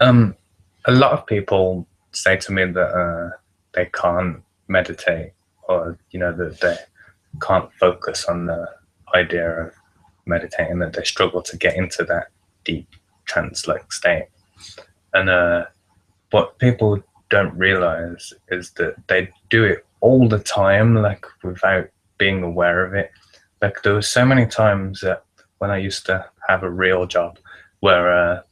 Um, a lot of people say to me that they can't meditate, or that they can't focus on the idea of meditating, that they struggle to get into that deep trance-like state. And what people don't realize is that they do it all the time, like without being aware of it. Like there was so many times that when I used to have a real job where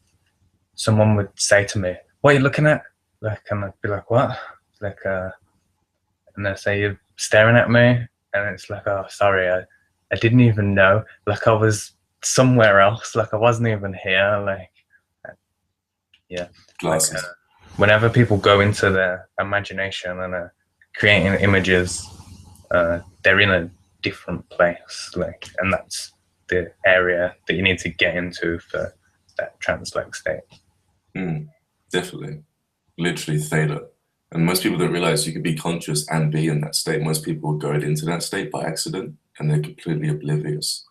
someone would say to me, "What are you looking at?" Like, and I'd be like, "What?" Like, and they say, "You're staring at me," and it's like, "Oh, sorry, I didn't even know. Like, I was somewhere else. Like, I wasn't even here." Like, yeah, like Glasses. whenever people go into their imagination and creating images, they're in a different place. Like, and that's the area that you need to get into for that trance-like state. Mm, definitely. Literally theta. And most people don't realize you could be conscious and be in that state. Most people go into that state by accident and they're completely oblivious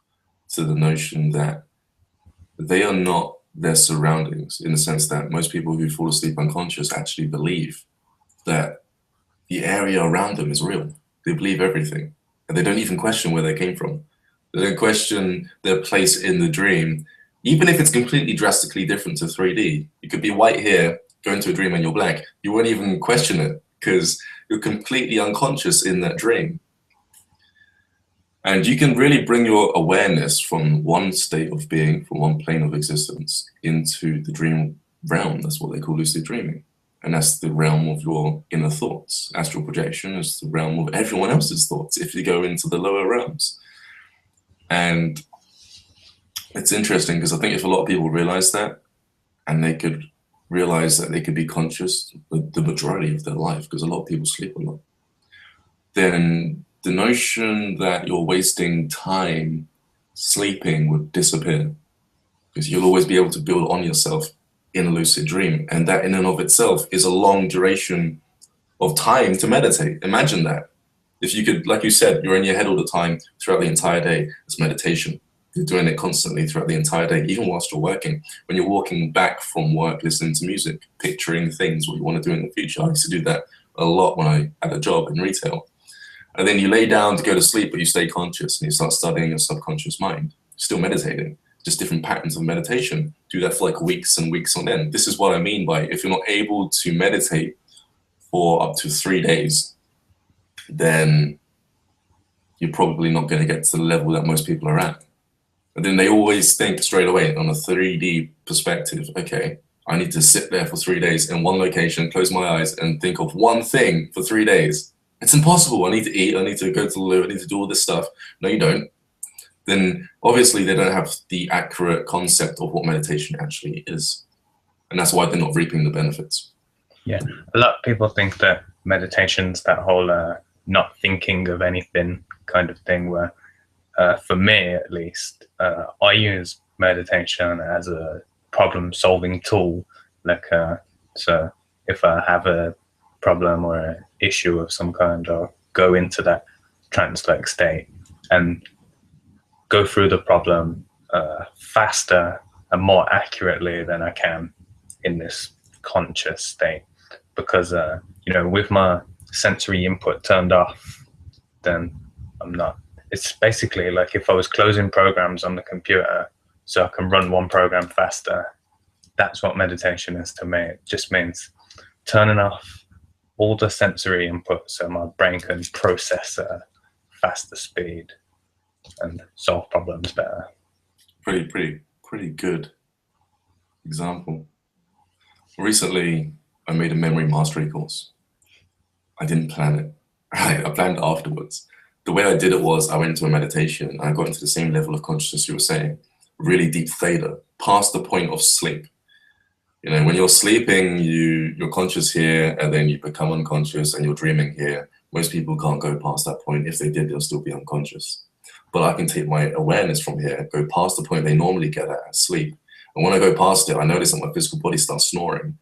to the notion that they are not their surroundings, in the sense that most people who fall asleep unconscious actually believe that the area around them is real. They believe everything. And they don't even question where they came from. They don't question their place in the dream, even if it's completely drastically different to 3D. You could be white here, go into a dream and you're black. You won't even question it because you're completely unconscious in that dream. And you can really bring your awareness from one state of being, from one plane of existence, into the dream realm. That's what they call lucid dreaming. And that's the realm of your inner thoughts. Astral projection is the realm of everyone else's thoughts if you go into the lower realms. And it's interesting because I think if a lot of people realize that, and they could realize that they could be conscious the majority of their life, because a lot of people sleep a lot, then the notion that you're wasting time sleeping would disappear, because you'll always be able to build on yourself in a lucid dream. And that in and of itself is a long duration of time to meditate. Imagine that. If you could, like you said, you're in your head all the time throughout the entire day, it's meditation. You're doing it constantly throughout the entire day, even whilst you're working. When you're walking back from work, listening to music, picturing things, what you want to do in the future. I used to do that a lot when I had a job in retail. And then you lay down to go to sleep, but you stay conscious and you start studying your subconscious mind, still meditating, just different patterns of meditation. Do that for like weeks and weeks on end. This is what I mean by if you're not able to meditate for up to 3 days, then you're probably not going to get to the level that most people are at. And then they always think straight away on a 3D perspective, okay, I need to sit there for 3 days in one location, close my eyes and think of one thing for 3 days. It's impossible. I need to eat. I need to go to the loo. I need to do all this stuff. No, you don't. Then obviously they don't have the accurate concept of what meditation actually is. And that's why they're not reaping the benefits. Yeah, a lot of people think that meditation's that whole not thinking of anything kind of thing, where for me at least, I use meditation as a problem solving tool. Like, so if I have a problem or an issue of some kind, I'll go into that trance-like state and go through the problem faster and more accurately than I can in this conscious state. Because, with my sensory input turned off, then I'm not. It's basically like if I was closing programs on the computer so I can run one program faster. That's what meditation is to me. It just means turning off all the sensory input so my brain can process at a faster speed and solve problems better. Pretty good example. Recently, I made a memory mastery course. I didn't plan it. Right? I planned it afterwards. The way I did it was I went into a meditation and I got into the same level of consciousness you were saying, really deep theta, past the point of sleep. When you're sleeping, you're conscious here and then you become unconscious and you're dreaming here. Most people can't go past that point. If they did, they'll still be unconscious. But I can take my awareness from here, go past the point they normally get at sleep. And when I go past it, I notice that my physical body starts snoring.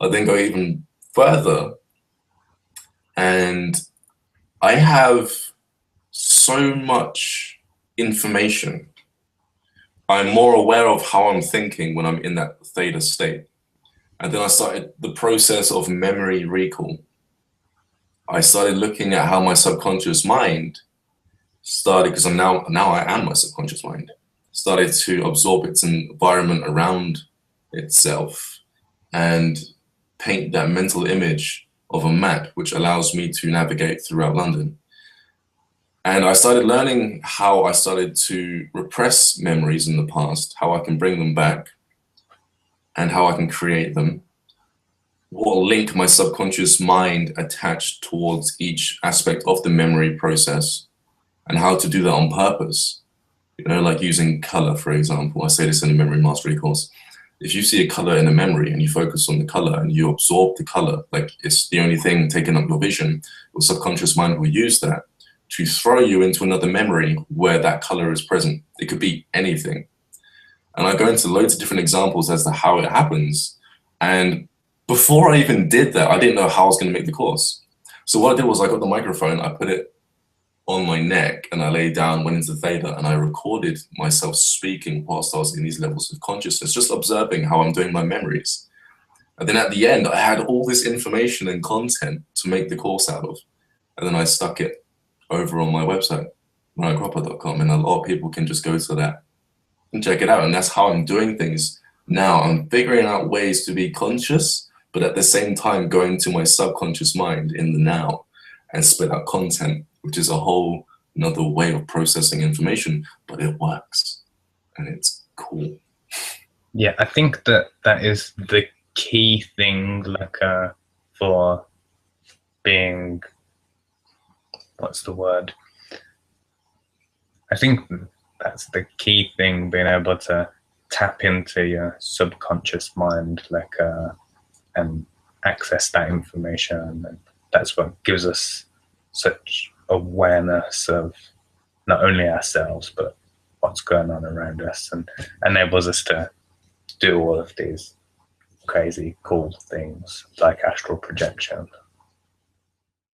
I then go even further and I have so much information. I'm more aware of how I'm thinking when I'm in that theta state. And then I started the process of memory recall. I started looking at how my subconscious mind started, because now I am my subconscious mind, started to absorb its environment around itself and paint that mental image of a map, which allows me to navigate throughout London. And I started learning how I started to repress memories in the past, how I can bring them back, and how I can create them, what link my subconscious mind attached towards each aspect of the memory process, and how to do that on purpose. You know, like using color, for example. I say this in the memory mastery course. If you see a color in a memory and you focus on the color and you absorb the color, like it's the only thing taking up your vision, your subconscious mind will use that to throw you into another memory where that color is present. It could be anything. And I go into loads of different examples as to how it happens. And before I even did that, I didn't know how I was going to make the course. So what I did was I got the microphone, I put it on my neck, and I lay down, went into theta, and I recorded myself speaking whilst I was in these levels of consciousness, just observing how I'm doing my memories. And then at the end, I had all this information and content to make the course out of. And then I stuck it over on my website, ryancropper.com, and a lot of people can just go to that and check it out. And that's how I'm doing things now. I'm figuring out ways to be conscious, but at the same time going to my subconscious mind in the now and spit out content, which is a whole another way of processing information, but it works and it's cool. Yeah, I think that is the key thing, like for being, what's the word? I think that's the key thing, being able to tap into your subconscious mind, like and access that information. And that's what gives us such awareness of not only ourselves but what's going on around us, and enables us to do all of these crazy cool things like astral projection